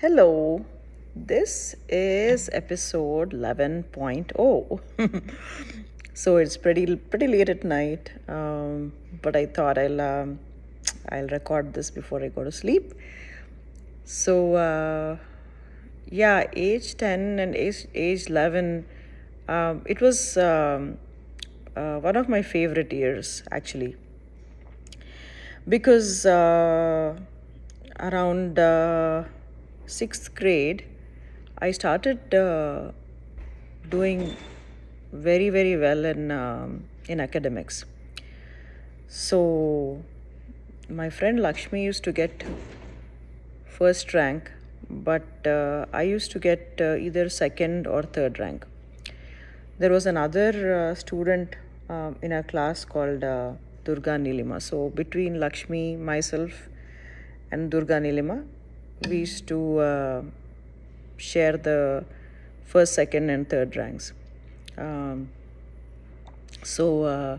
Hello, this is episode 11.0. So it's pretty late at night, but I thought I'll record this before I go to sleep. So yeah, age 10 and age 11, it was one of my favorite years actually because around sixth grade, I started doing very well in academics. So my friend Lakshmi used to get first rank, but I used to get either second or third rank. There was another student in our class called Durga Nilima. So between Lakshmi, myself, and Durga Nilima, we used to share the first, second, and third ranks. Um, so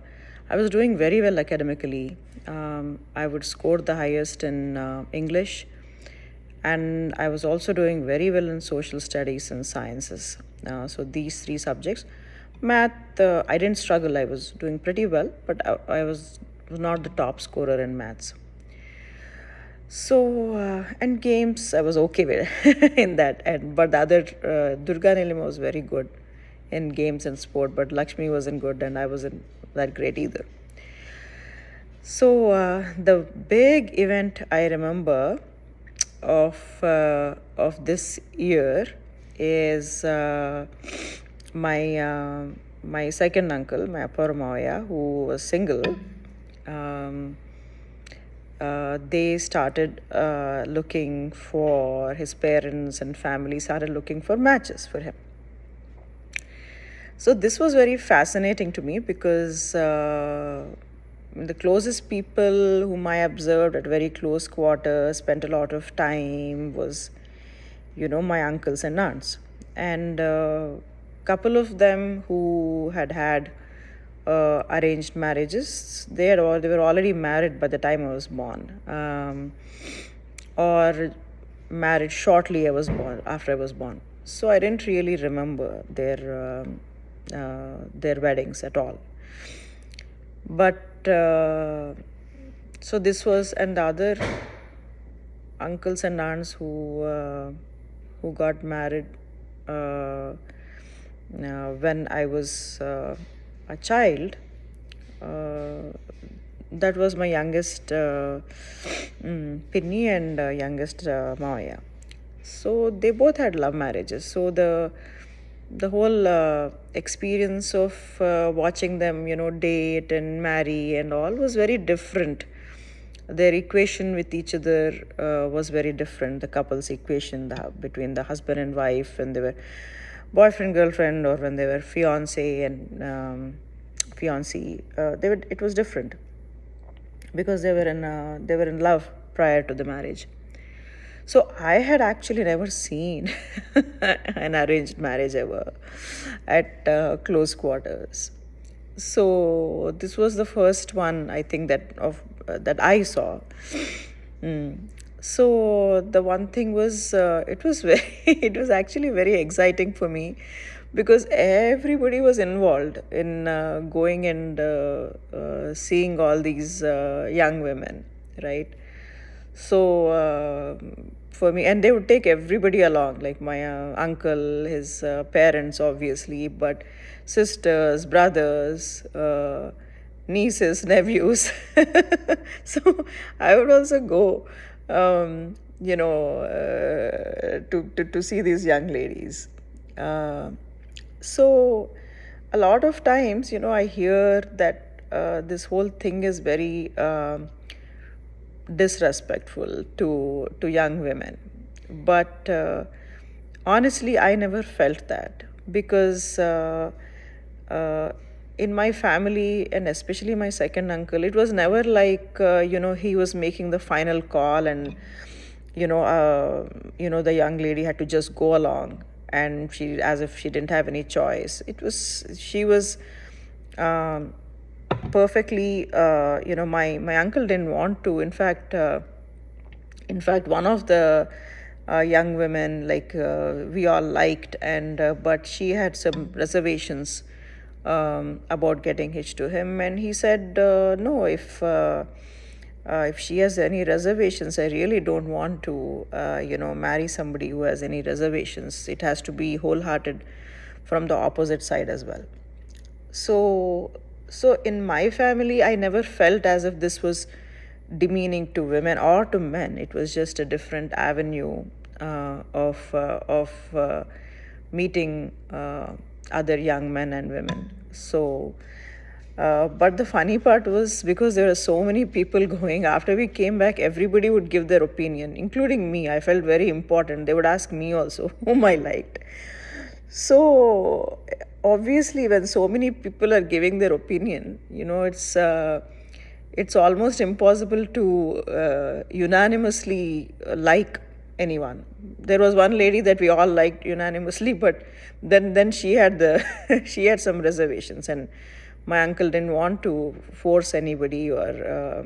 I was doing very well academically. I would score the highest in English, and I was also doing very well in social studies and sciences. So these three subjects. Math, I didn't struggle. I was doing pretty well, but I was not the top scorer in maths. So and games, I was okay with in that. And but the other Durga Nilima was very good in games and sport, but Lakshmi wasn't good, and I wasn't that great either. So the big event I remember of this year is my second uncle, my Appar Mavaya, who was single. Um, they started looking for his parents and family started looking for matches for him. So this was very fascinating to me because the closest people whom I observed at very close quarters, spent a lot of time, was, my uncles and aunts. And a couple of them who had arranged marriages, they were already married by the time I was born, or married shortly after I was born. So I didn't really remember their weddings at all. But so this was, and the other uncles and aunts who got married when I was a child. That was my youngest Pinni and youngest Maya. So they both had love marriages. So the whole experience of watching them, date and marry and all was very different. Their equation with each other was very different. The couple's equation between the husband and wife, when they were boyfriend girlfriend, or when they were fiance and fiancee, it was different because they were in love prior to the marriage. So I had actually never seen an arranged marriage ever at close quarters. So this was the first one, I think, that I saw. So the one thing was, it was very it was actually very exciting for me because everybody was involved in going and seeing all these young women, right? So for me, and they would take everybody along, like my uncle, his parents, obviously, but sisters, brothers, nieces, nephews. So I would also go, to see these young ladies. So a lot of times, I hear that this whole thing is very disrespectful to young women, but honestly I never felt that because in my family, and especially my second uncle, it was never like he was making the final call, and the young lady had to just go along, and she, as if she didn't have any choice. She was perfectly, my uncle didn't want to. In fact, one of the young women, like we all liked, and but she had some reservations about getting hitched to him, and he said, no, if she has any reservations, I really don't want to, marry somebody who has any reservations. It has to be wholehearted from the opposite side as well. So, so in my family, I never felt as if this was demeaning to women or to men. It was just a different avenue of meeting other young men and women. So, but the funny part was, because there were so many people going, after we came back, everybody would give their opinion, including me. I felt very important. They would ask me also whom I liked. So obviously, when so many people are giving their opinion, it's almost impossible to unanimously like anyone. There was one lady that we all liked unanimously, but then she had the she had some reservations, and my uncle didn't want to force anybody or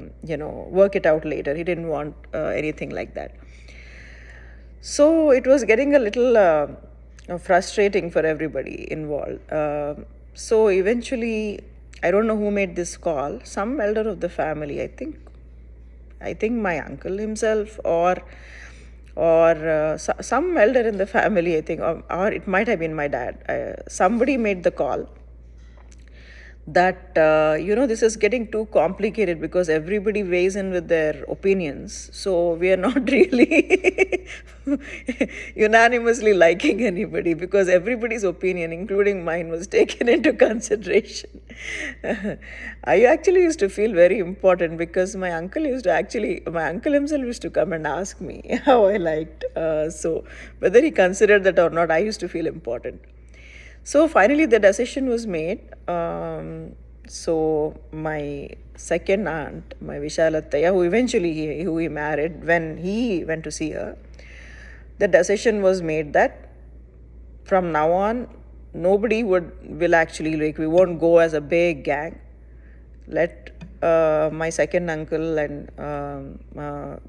work it out later. He didn't want anything like that. So it was getting a little frustrating for everybody involved. So eventually, I don't know who made this call. Some elder of the family, I think my uncle himself, or some elder in the family, I think, or it might have been my dad. Somebody made the call that this is getting too complicated, because everybody weighs in with their opinions, so we are not really unanimously liking anybody, because everybody's opinion, including mine, was taken into consideration. I actually used to feel very important, because my uncle himself used to come and ask me how I liked, so whether he considered that or not, I used to feel important. So finally, the decision was made. So my second aunt, my Vishalataya, who he married when he went to see her, the decision was made that from now on, nobody will actually, like, we won't go as a big gang. Let my second uncle and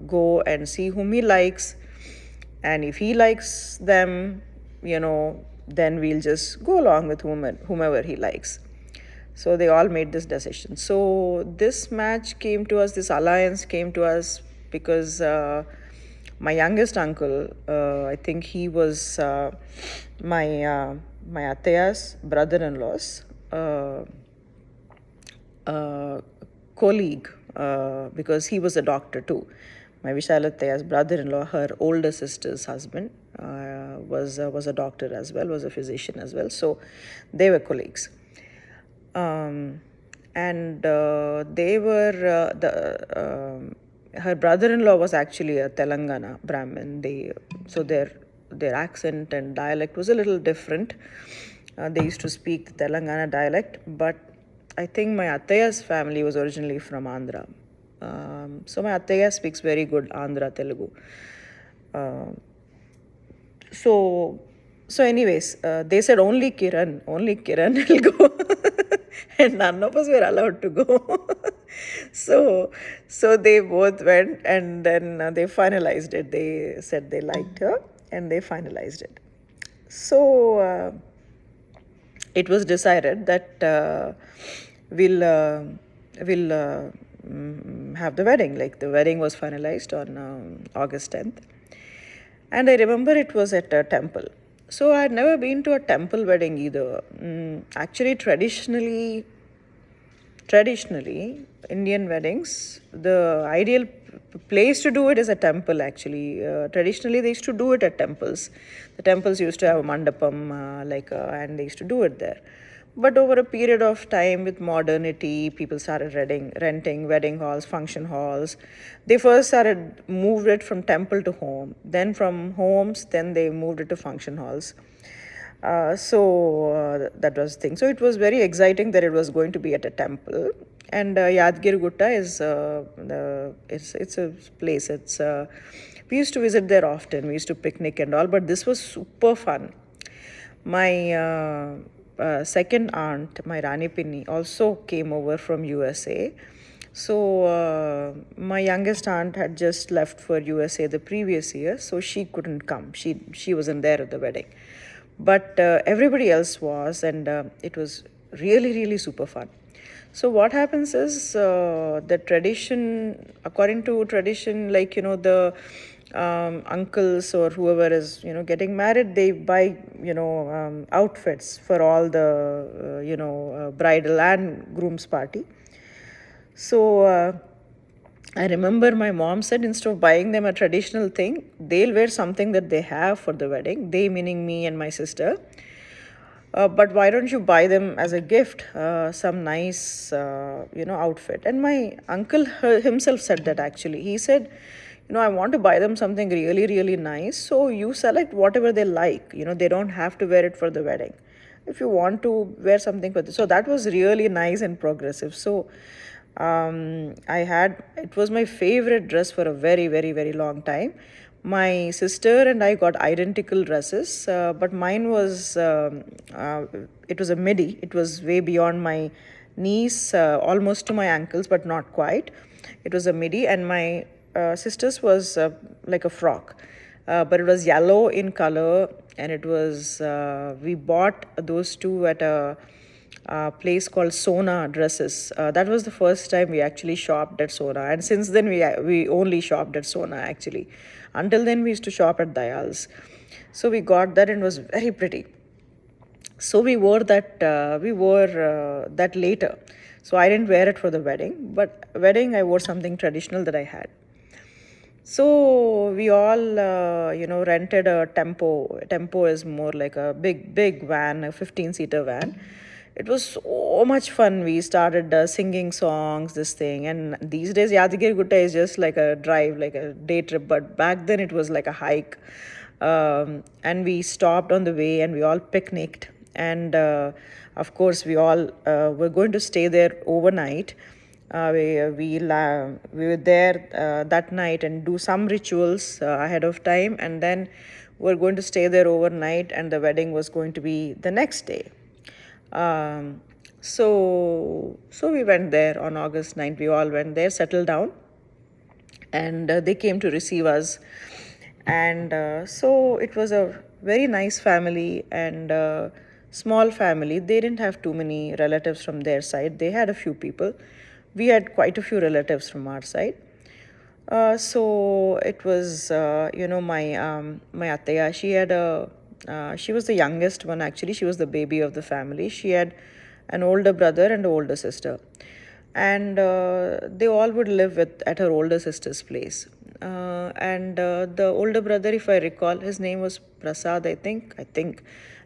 go and see whom he likes, and if he likes them, then we'll just go along with whomever he likes. So they all made this decision. So this alliance came to us because my youngest uncle, I think he was my Ataya's brother-in-law's colleague, because he was a doctor too. My Vishalataya's brother-in-law, her older sister's husband, was a doctor as well, was a physician as well. So they were colleagues. And they were her brother-in-law was actually a Telangana Brahmin. So their accent and dialect was a little different. They used to speak Telangana dialect, but I think my Attaya's family was originally from Andhra. So my Attaya speaks very good Andhra Telugu. So anyways, they said only Kiran will go. And none of us were allowed to go. So they both went, and then they finalized it. They said they liked her, and they finalized it. So it was decided that we'll have the wedding. Like, the wedding was finalized on August 10th. And I remember it was at a temple. So I had never been to a temple wedding either. Actually, traditionally, Indian weddings, the ideal place to do it is a temple, actually. Traditionally, they used to do it at temples. The temples used to have a mandapam, and they used to do it there. But over a period of time, with modernity, people started renting wedding halls, function halls. They first moved it from temple to home. Then from homes, then they moved it to function halls. So that was the thing. So it was very exciting that it was going to be at a temple. And Yadgir Gutta is it's a place. We used to visit there often. We used to picnic and all. But this was super fun. My second aunt, my Rani Pinni, also came over from USA. So my youngest aunt had just left for USA the previous year, so she couldn't come. She wasn't there at the wedding, but everybody else was, and it was really really super fun. So what happens is the tradition, according to tradition, like the uncles or whoever is getting married, they buy outfits for all the bridal and groom's party. So I remember my mom said instead of buying them a traditional thing, they'll wear something that they have for the wedding. They meaning me and my sister. But why don't you buy them as a gift, some nice, outfit? And my uncle himself said that actually. He said, I want to buy them something really, really nice. So you select whatever they like. They don't have to wear it for the wedding. If you want to wear something for this. So that was really nice and progressive. So it was my favorite dress for a very, very, very long time. My sister and I got identical dresses, but mine was, it was a midi. It was way beyond my knees, almost to my ankles, but not quite. It was a midi, and my sister's was like a frock. But it was yellow in color, and we bought those two at a place called Sona Dresses. That was the first time we actually shopped at Sona, and since then we only shopped at Sona actually. Until then, we used to shop at Dayal's. So we got that, and it was very pretty. So we wore that. That later. So I didn't wear it for the wedding, but wedding I wore something traditional that I had. So we all, rented a tempo. Tempo is more like a big van, a 15-seater van. It was so much fun. We started singing songs, this thing. And these days, Yadagiri Gutta is just like a drive, like a day trip. But back then, it was like a hike. And we stopped on the way and we all picnicked. And of course, we all were going to stay there overnight. We were there that night and do some rituals ahead of time, and then we're going to stay there overnight, and the wedding was going to be the next day. So we went there on August 9th. We all went there, settled down, and they came to receive us. And so it was a very nice family and small family. They didn't have too many relatives from their side. They had a few people. We had quite a few relatives from our side. So it was, my Ataya. She was the youngest one actually. She was the baby of the family. She had an older brother and an older sister, and they all would live at her older sister's place. And the older brother, if I recall, his name was Prasad, I think,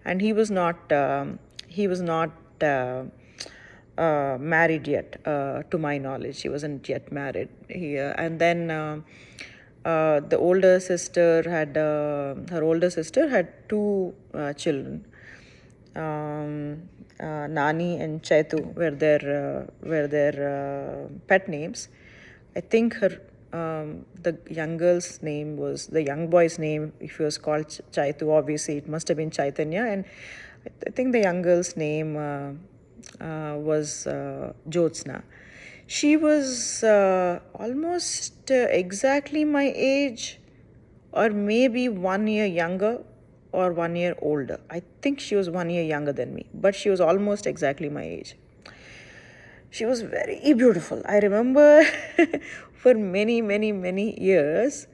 and he was not. Married yet, to my knowledge. He wasn't yet married. And then the older sister had her older sister had two children. Nani and Chaitu were their pet names. I think the young boy's name, if he was called Chaitu, obviously it must have been Chaitanya, and I think the young girl's name was Jyotsna. She was almost exactly my age, or maybe 1 year younger or 1 year older. I think she was 1 year younger than me, but she was almost exactly my age. She was very beautiful. I remember for many, many, many years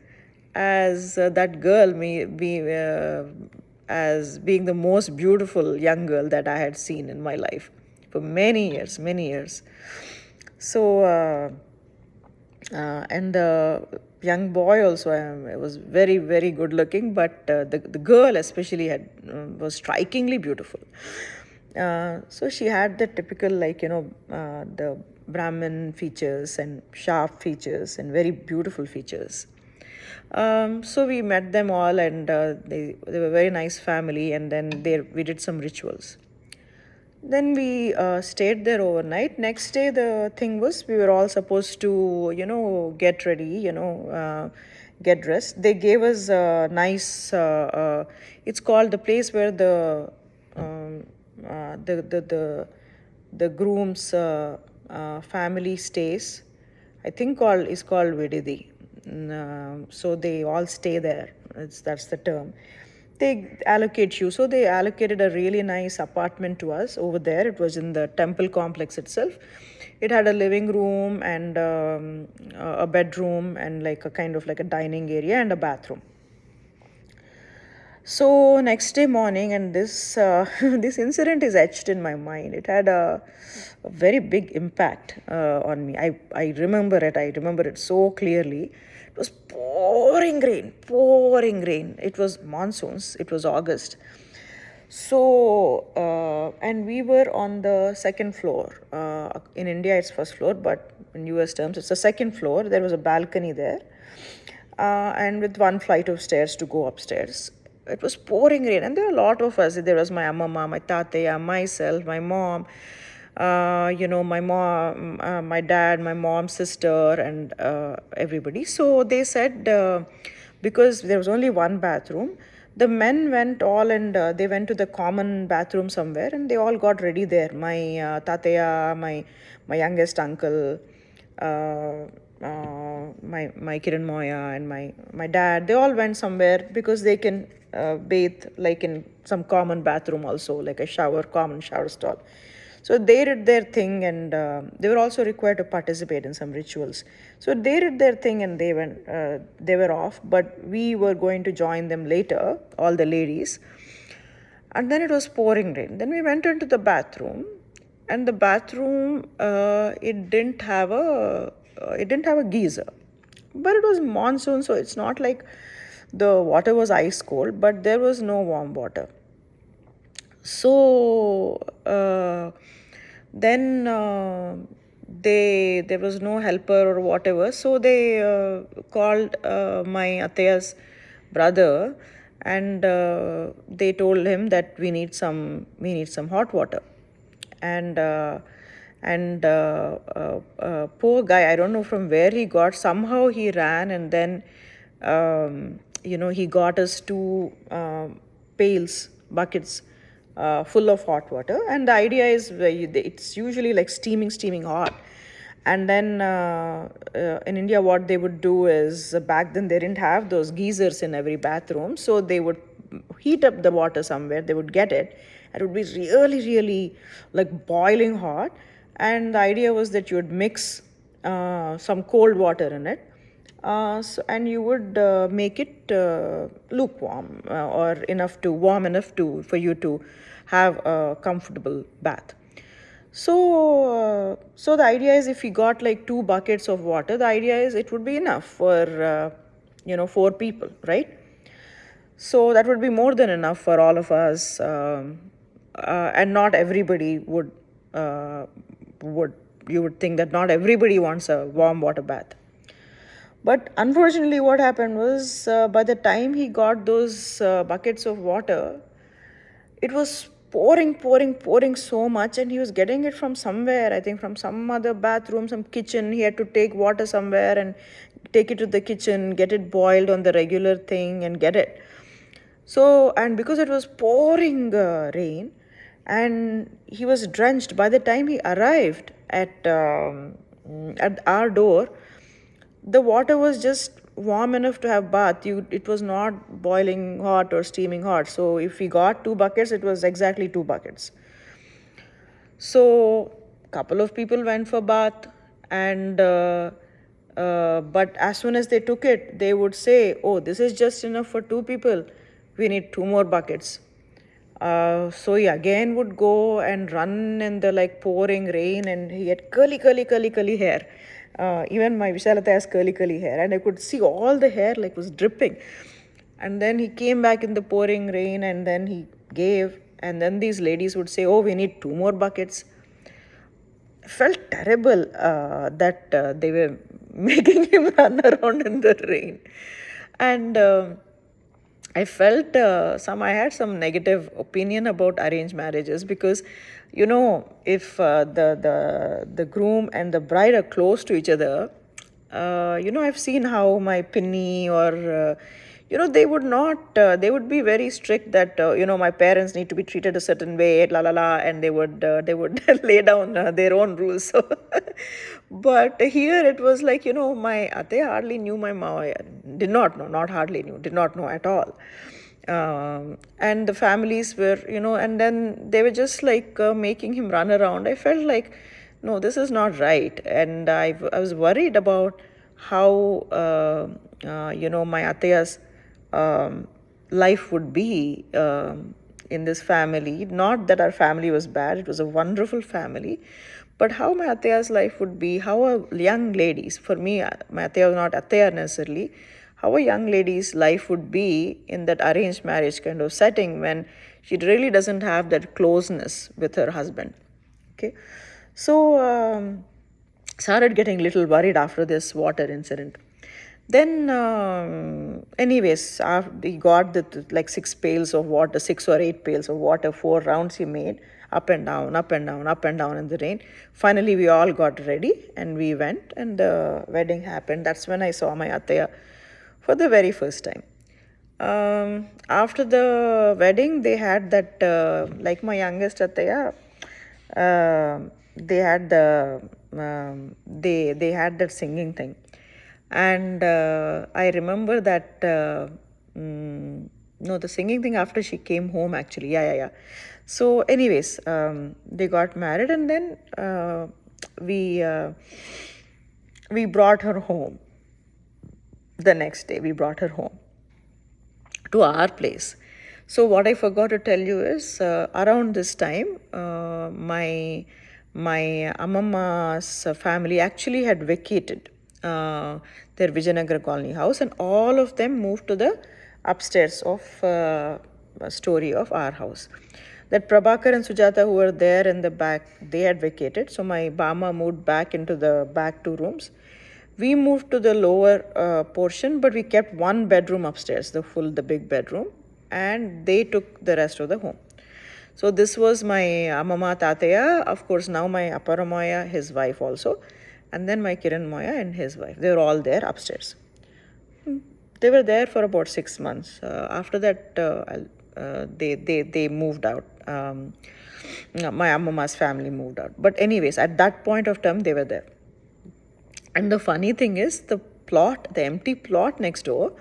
as that girl, as being the most beautiful young girl that I had seen in my life for many years, many years. So, and the young boy also was very, very good looking, but the girl especially was strikingly beautiful. So she had the typical, the Brahmin features and sharp features and very beautiful features. So we met them all, and they were a very nice family, and then we did some rituals. Then we stayed there overnight. Next day, the thing was we were all supposed to, get ready, get dressed. They gave us a nice, it's called the place where um, the groom's family stays. I think called is called Vididi. So they all stay there. That's the term. They allocate you. So they allocated a really nice apartment to us over there. It was in the temple complex itself. It had a living room and a bedroom and like a kind of like a dining area and a bathroom. So next day morning, and this this incident is etched in my mind. It had a very big impact on me. I remember it. I remember it so clearly. It was pouring rain, pouring rain. It was monsoons. It was August. So and we were on the second floor. In India, it's first floor, but in US terms, it's the second floor. There was a balcony there, and with one flight of stairs to go upstairs. It was pouring rain, and there were a lot of us. There was my amma, my tataya, myself, my mom, my mom, my dad, my mom's sister, and everybody. So they said, because there was only one bathroom, the men went all and they went to the common bathroom somewhere, and they all got ready there. My tataya, my youngest uncle, my Kiran Moya and my dad, they all went somewhere because they can bathe like in some common bathroom also, like a common shower stall. So they did their thing, and they were also required to participate in some rituals. So they did their thing, and they were off. But we were going to join them later, all the ladies. And then it was pouring rain. Then we went into the bathroom, and the bathroom it didn't have a geyser, but it was monsoon, so it's not like the water was ice cold, but there was no warm water. So then there was no helper or whatever, so they called my Ataya's brother, and they told him that we need some hot water. And poor guy, I don't know from where he got, somehow he ran, and then he got us two buckets full of hot water. And the idea is it's usually like steaming hot. And then in India, what they would do is, back then they didn't have those geysers in every bathroom, so they would heat up the water somewhere. They would get it. It would be really, really like boiling hot. And the idea was that you would mix some cold water in it, and you would make it lukewarm or warm enough for you to have a comfortable bath. So the idea is, if we got like 2 buckets of water, the idea is it would be enough for 4 people, right? So that would be more than enough for all of us, and not everybody would. You would think that not everybody wants a warm water bath. But unfortunately, what happened was, by the time he got those buckets of water, it was pouring so much, and he was getting it from somewhere. I think from some other bathroom, some kitchen. He had to take water somewhere and take it to the kitchen, get it boiled on the regular thing, and get it. So, and because it was pouring rain, and he was drenched, by the time he arrived at our door, the water was just warm enough to have bath. It was not boiling hot or steaming hot. So if we got 2 buckets, it was exactly 2 buckets. So couple of people went for bath, and but as soon as they took it, they would say, "Oh, this is just enough for 2 people. We need 2 more buckets." So he again would go and run in the like pouring rain, and he had curly hair. Even my Vishalata has curly hair, and I could see all the hair like was dripping. And then he came back in the pouring rain, and then he gave, and then these ladies would say, "Oh, we need 2 more buckets." I felt terrible that they were making him run around in the rain, and I felt I had some negative opinion about arranged marriages, because, if the groom and the bride are close to each other, I've seen how my pinny or they would not, they would be very strict that, my parents need to be treated a certain way, la la la, and they would lay down their own rules. So, but here it was like, my ate hardly knew my mama, did not know, not hardly knew, did not know at all. And the families were, and then they were just like making him run around. I felt like, no, this is not right. And I was worried about how, my Ataya's life would be in this family. Not that our family was bad, it was a wonderful family. But how my Ataya's life would be, how a young lady's, for me, my Ataya was not Ataya necessarily, how a young lady's life would be in that arranged marriage kind of setting when she really doesn't have that closeness with her husband. Okay. So, started getting a little worried after this water incident. Then, anyways, after he got like 6 pails of water, 6 or 8 pails of water, 4 rounds he made, up and down, up and down, up and down in the rain. Finally, we all got ready and we went, and the wedding happened. That's when I saw my Ataya for the very first time. After the wedding, they had that, like my youngest Ataya, they had they had that singing thing. And I remember that, no, the singing thing after she came home, actually. Yeah. So, anyways, they got married, and then we brought her home. The next day, we brought her home to our place. So what I forgot to tell you is, around this time, my Amama's family actually had vacated their Vijayanagar colony house, and all of them moved to the upstairs of story of our house. That Prabhakar and Sujata, who were there in the back, they had vacated. So my Bama moved back into the back 2 rooms. We moved to the lower portion, but we kept one bedroom upstairs, the big bedroom, and they took the rest of the home. So this was my Amama Tataya, of course now my Aparamaya, his wife also, and then my Kiran Moya and his wife. They were all there upstairs. They were there for about 6 months. After that, they moved out. My Amama's family moved out. But anyways, at that point of time, they were there. And the funny thing is, the empty plot next door,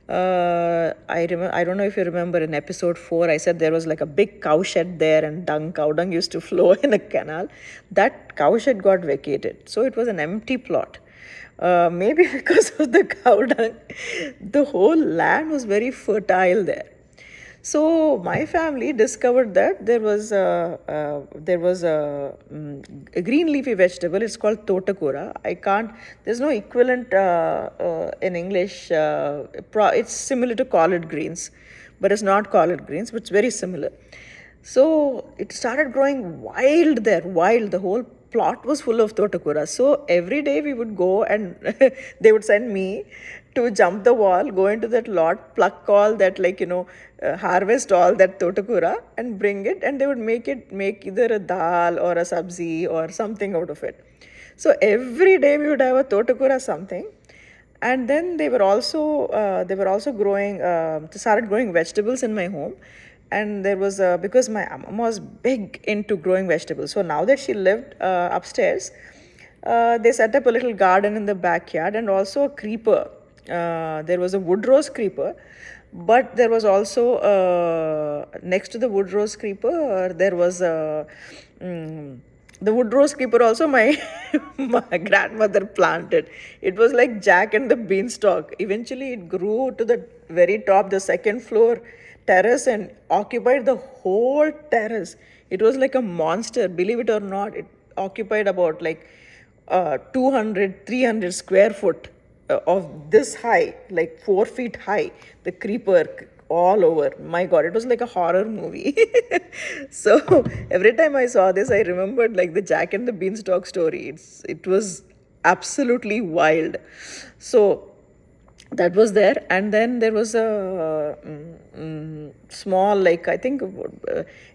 I don't know if you remember in episode 4, I said there was like a big cow shed there, and cow dung used to flow in a canal. That cow shed got vacated. So it was an empty plot. Maybe because of the cow dung, the whole land was very fertile there. So my family discovered that there was a green leafy vegetable. It's called totakura. There's no equivalent in English. It's similar to collard greens, but it's not collard greens, but it's very similar. So it started growing wild there, the whole plot was full of totakura. So every day we would go, and they would send me to jump the wall, go into that lot, pluck all that, harvest all that totakura and bring it, and they would make either a dal or a sabzi or something out of it. So every day we would have a totakura something. And then they were also growing, started growing vegetables in my home. And there was, because my mom was big into growing vegetables. So now that she lived upstairs, they set up a little garden in the backyard, and also a creeper. There was a wood rose creeper, but there was also, next to the wood rose creeper, there was a... the wood rose creeper also my grandmother planted. It was like Jack and the Beanstalk. Eventually it grew to the very top, the second floor terrace, and occupied the whole terrace. It was like a monster, believe it or not. It occupied about 200, 300 square foot of this high, like 4 feet high, the creeper all over. My God, it was like a horror movie. So every time I saw this, I remembered like the Jack and the Beanstalk story. It was absolutely wild. So that was there. And then there was a small, I think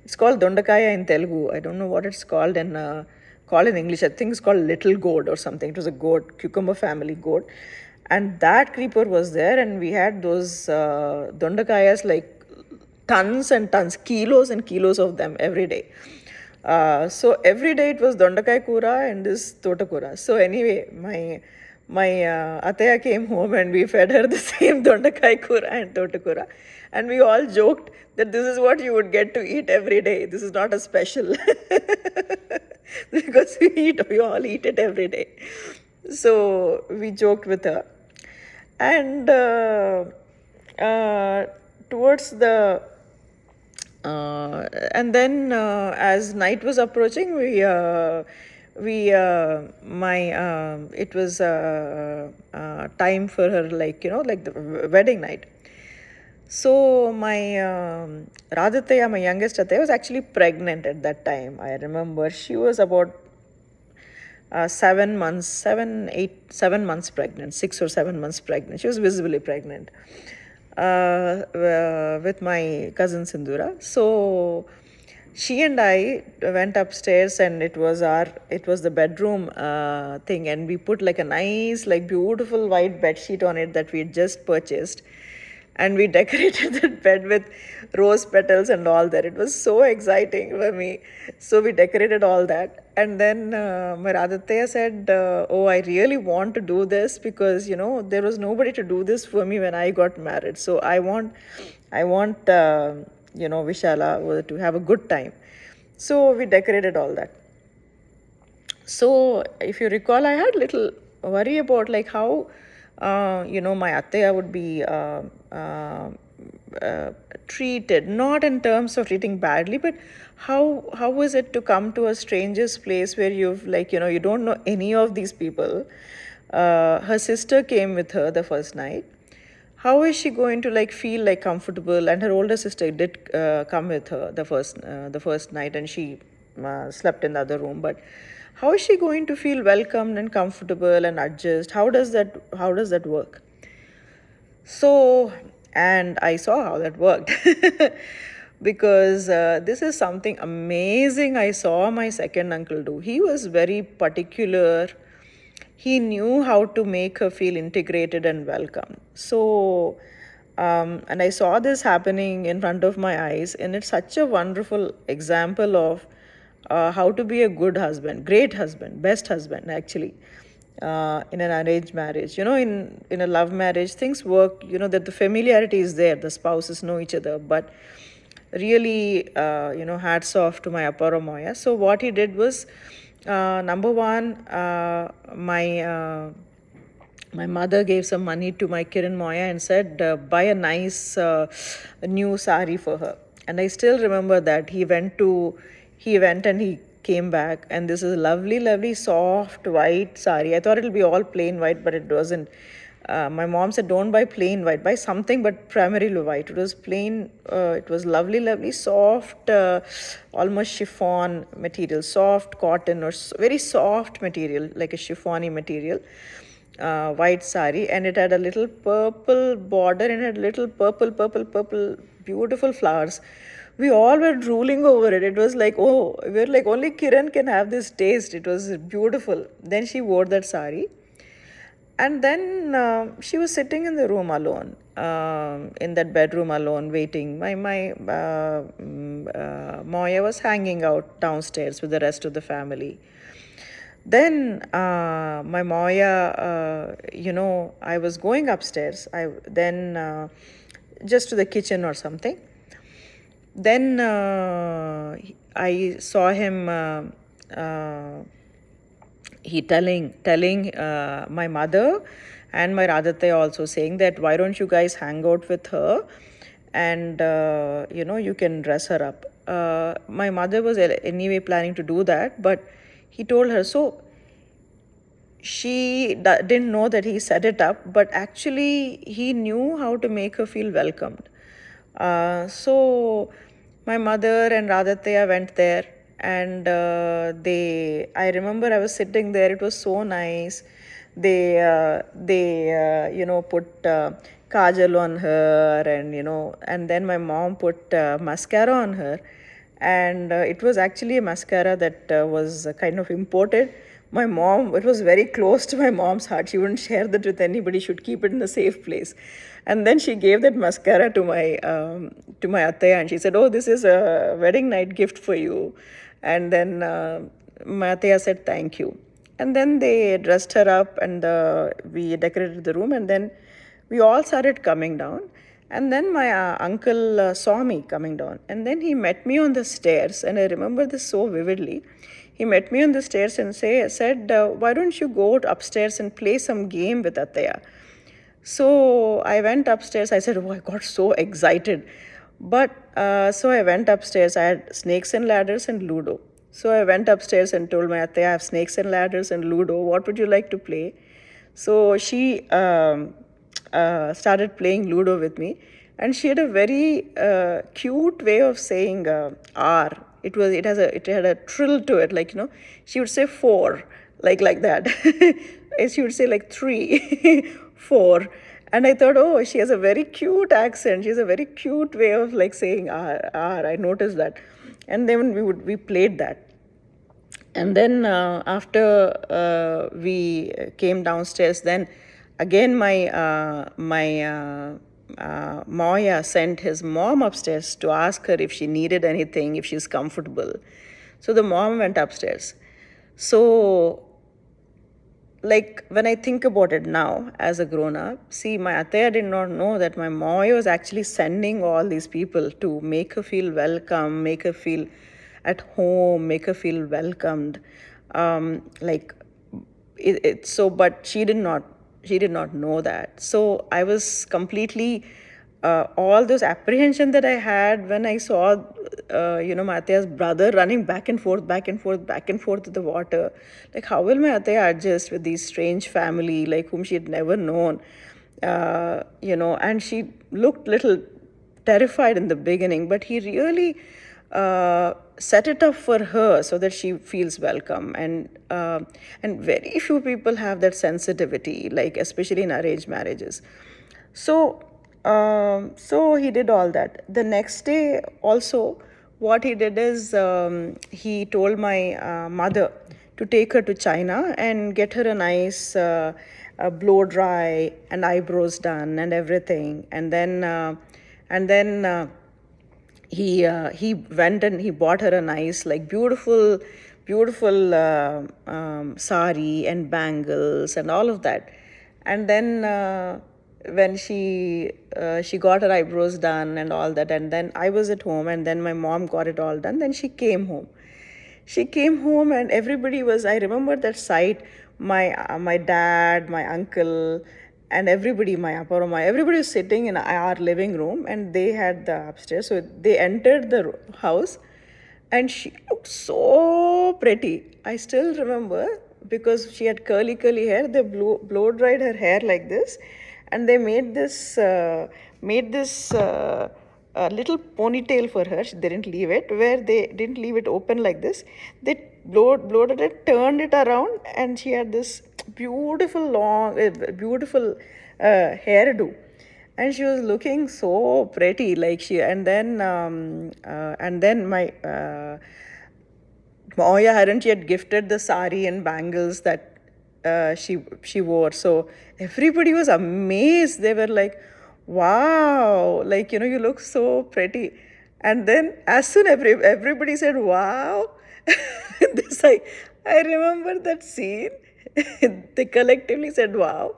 it's called Dondakaya in Telugu. I don't know what it's called in English. I think it's called little gourd or something. It was a gourd, cucumber family gourd. And that creeper was there, and we had those dondakayas, like tons and tons, kilos and kilos of them every day. So every day it was dondakai kura and this totakura. So anyway, my ataya came home and we fed her the same dondakai kura and totakura, and we all joked that this is what you would get to eat every day. This is not a special because we all eat it every day. So we joked with her, and towards the and then as night was approaching, we my it was time for her, like like the wedding night. So my Radhataya, my youngest Ataya, was actually pregnant at that time. I remember she was about 7 months, 7 months pregnant, 6 or 7 months pregnant. She was visibly pregnant with my cousin Sindura. So she and I went upstairs, and it was the bedroom thing, and we put like a nice, like beautiful white bed sheet on it that we had just purchased, and we decorated that bed with rose petals and all that. It was so exciting for me. So we decorated all that, and then my Radhatya said, "Oh, I really want to do this because there was nobody to do this for me when I got married. So I want Vishala to have a good time." So we decorated all that. So if you recall, I had little worry about like how my atteya would be treated, not in terms of treating badly, but how was it to come to a stranger's place where you've like you don't know any of these people. Her sister came with her the first night. How is she going to like feel like comfortable? And her older sister did come with her the first night, and she slept in the other room. But how is she going to feel welcomed and comfortable and adjust? How does that work? So, and I saw how that worked. Because this is something amazing I saw my second uncle do. He was very particular. He knew how to make her feel integrated and welcome. So, and I saw this happening in front of my eyes, and it's such a wonderful example of how to be a good husband, great husband, best husband, actually, in an arranged marriage. In a love marriage, things work, that the familiarity is there, the spouses know each other, but really, hats off to my Aparamoya. So, what he did was, number one, my mother gave some money to my Kiran Moya and said, buy a nice new sari for her. And I still remember that he went and he came back, and this is a lovely, lovely, soft white sari. I thought it'll be all plain white, but it wasn't. My mom said, don't buy plain white, buy something but primarily white. It was plain, it was lovely, lovely, soft, almost chiffon material, soft cotton or very soft material, like a chiffony material, white sari. And it had a little purple border, and it had little purple, beautiful flowers. We all were drooling over it. It was like, oh, we were like, only Kiran can have this taste. It was beautiful. Then she wore that sari. And then she was sitting in the room alone, in that bedroom alone, waiting. My Moya was hanging out downstairs with the rest of the family. Then my Moya, I was going upstairs. Just to the kitchen or something. Then I saw him. He telling my mother and my Radhatya also, saying that why don't you guys hang out with her, and you can dress her up. My mother was anyway planning to do that, but he told her. So she didn't know that he set it up, but actually he knew how to make her feel welcomed. So my mother and Radhatya went there, and I remember I was sitting there. It was so nice. They put kajal on her, and then my mom put mascara on her, and it was actually a mascara that was kind of imported. my mom, it was very close to my mom's heart. She wouldn't share that with anybody. She would keep it in a safe place. And then she gave that mascara to my attaya, and she said, "Oh, this is a wedding night gift for you." And then my attaya said, "Thank you." And then they dressed her up, and we decorated the room, and then we all started coming down. And then my uncle saw me coming down, and then he met me on the stairs, and I remember this so vividly. He met me on the stairs and said, "Why don't you go upstairs and play some game with Ataya?" So I went upstairs. I said, "Oh, I got so excited." But so I went upstairs. I had snakes and ladders and Ludo. So I went upstairs and told my Ataya, "I have snakes and ladders and Ludo. What would you like to play?" So she started playing Ludo with me, and she had a very cute way of saying R. It had a trill to it, like, she would say four, like that. And she would say like three, four. And I thought, oh, she has a very cute accent. She has a very cute way of like saying R. I noticed that. And then we played that. And then after we came downstairs, then again my Moya sent his mom upstairs to ask her if she needed anything, if she's comfortable. So the mom went upstairs. So, like, when I think about it now as a grown up, see, my Ataya did not know that my Moya was actually sending all these people to make her feel welcome, make her feel at home, make her feel welcomed. Like, so, but she did not know that. So I was completely all those apprehension that I had when I saw Matya's brother running back and forth, back and forth, back and forth to the water. Like, how will my Ataya adjust with these strange family, like, whom she had never known? And she looked little terrified in the beginning, but he really set it up for her so that she feels welcome. And very few people have that sensitivity, like especially in arranged marriages. So he did all that. The next day also, what he did is he told my mother to take her to China and get her a nice blow dry and eyebrows done and everything. And then he went and he bought her a nice, like, beautiful sari and bangles and all of that. And then when she got her eyebrows done and all that, and then I was at home, and then my mom got it all done. Then she came home and everybody was, I remember that sight. My dad, my uncle, and everybody, my aparoma, everybody was sitting in our living room, and they had the upstairs. So they entered the house, and she looked so pretty. I still remember, because she had curly hair. They blow dried her hair like this, and they made this little ponytail for her. They didn't leave it where they didn't leave it open like this. They blowed it, turned it around, and she had this beautiful long, hairdo, and she was looking so pretty. Like, and then my Moya hadn't yet gifted the sari and bangles that she wore. So everybody was amazed. They were like, "Wow! Like, you look so pretty." And then as soon everybody said, "Wow," this I remember that scene. They collectively said, "Wow."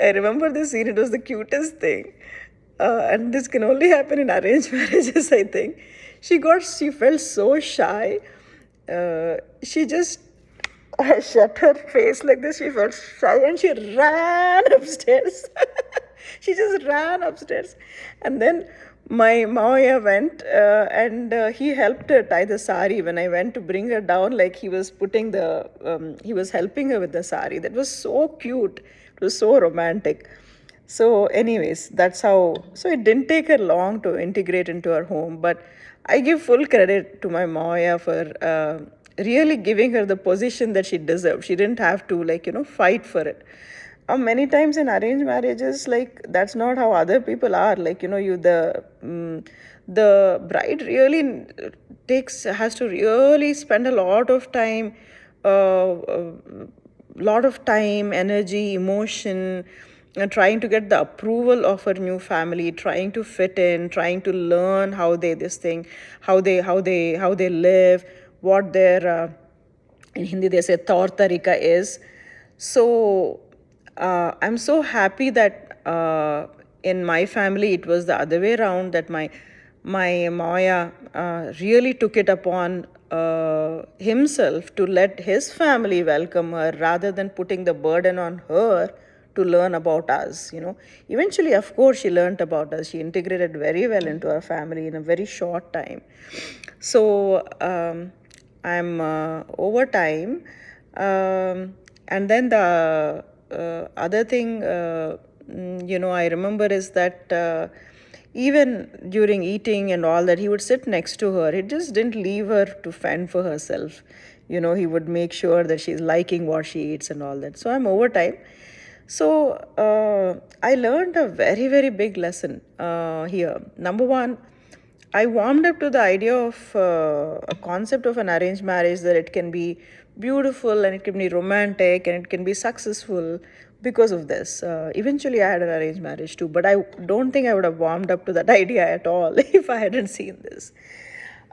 I remember this scene. It was the cutest thing. And this can only happen in arranged marriages, I think. She felt so shy. She just shut her face like this. She felt shy and she ran upstairs. She just ran upstairs. And then my Maya went and he helped her tie the sari. When I went to bring her down, like, he was he was helping her with the sari. That was so cute. It was so romantic. So, anyways, that's how. So, it didn't take her long to integrate into our home, but I give full credit to my Maya for really giving her the position that she deserved. She didn't have to, like, fight for it. Many times in arranged marriages, like, that's not how other people are. Like, the bride really has to really spend a lot of time lot of time, energy, emotion, trying to get the approval of her new family, trying to fit in, trying to learn how they this thing, how they live, what their in Hindi they say taur tarika is. So I'm so happy that in my family it was the other way around, that my Maya really took it upon himself to let his family welcome her rather than putting the burden on her to learn about us. Eventually, of course, she learned about us. She integrated very well into our family in a very short time. So I'm over time. And then the other thing, I remember is that even during eating and all that, he would sit next to her. He just didn't leave her to fend for herself. He would make sure that she's liking what she eats and all that. So I'm over time. So I learned a very, very big lesson here. Number one, I warmed up to the idea of a concept of an arranged marriage, that it can be beautiful and it can be romantic and it can be successful because of this. Eventually, I had an arranged marriage too, but I don't think I would have warmed up to that idea at all if I hadn't seen this.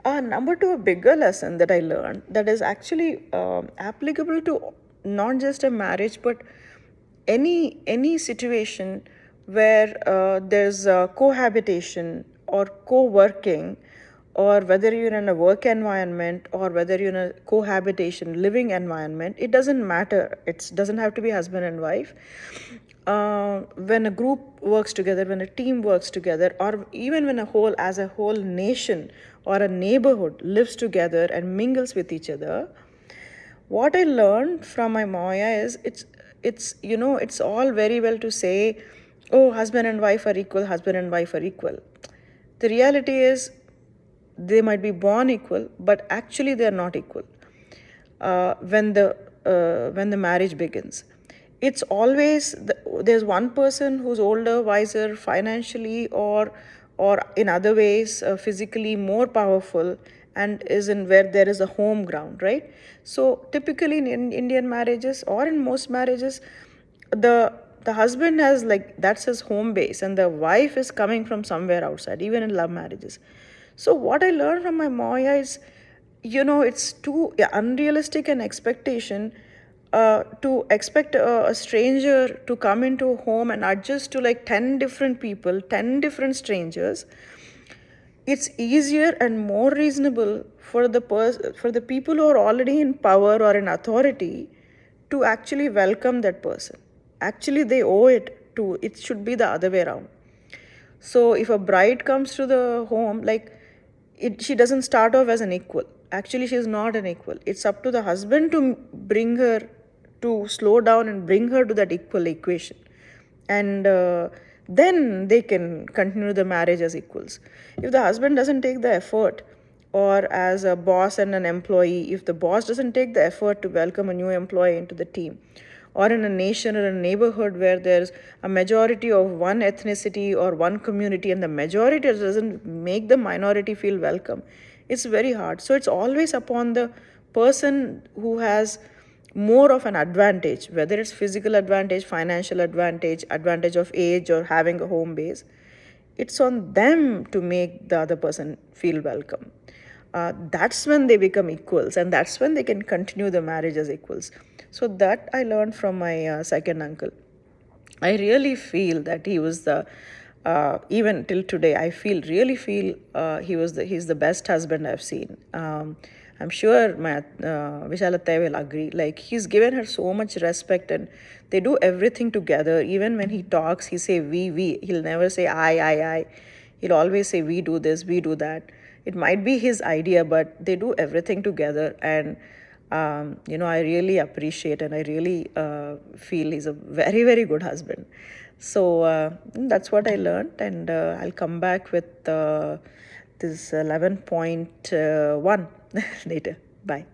Number two, a bigger lesson that I learned that is actually applicable to not just a marriage, but any situation where there's cohabitation or co-working, or whether you're in a work environment or whether you're in a cohabitation living environment, it doesn't matter. It doesn't have to be husband and wife. When a group works together, when a team works together, or even when as a whole nation or a neighborhood lives together and mingles with each other, what I learned from my Maya is it's all very well to say, oh, husband and wife are equal, husband and wife are equal. The reality is they might be born equal, but actually they are not equal. When the marriage begins, it's always there's one person who's older, wiser, financially or in other ways, physically more powerful, and is in where there is a home ground, right? So typically in Indian marriages or in most marriages, the husband has, like, that's his home base, and the wife is coming from somewhere outside, even in love marriages. So what I learned from my Maya is, it's too unrealistic an expectation to expect a stranger to come into a home and adjust to like 10 different people, 10 different strangers. It's easier and more reasonable for for the people who are already in power or in authority to actually welcome that person. Actually, they owe it to, it should be the other way around. So if a bride comes to the home, like, she doesn't start off as an equal. Actually, she's not an equal. It's up to the husband to bring her, to slow down and bring her to that equal equation. And then they can continue the marriage as equals. If the husband doesn't take the effort, or as a boss and an employee, if the boss doesn't take the effort to welcome a new employee into the team, or in a nation or a neighborhood where there's a majority of one ethnicity or one community and the majority doesn't make the minority feel welcome, it's very hard. So it's always upon the person who has more of an advantage, whether it's physical advantage, financial advantage, advantage of age, or having a home base. It's on them to make the other person feel welcome. That's when they become equals, and that's when they can continue the marriage as equals. So that I learned from my second uncle. I really feel that he was the even till today. I really feel he's the best husband I've seen. I'm sure my Vishalatai will agree. Like, he's given her so much respect, and they do everything together. Even when he talks, he say we. He'll never say I. He'll always say we do this, we do that. It might be his idea, but they do everything together. And I really appreciate, and I really feel he's a very, very good husband. So that's what I learned, and I'll come back with this 11.1 later. Bye.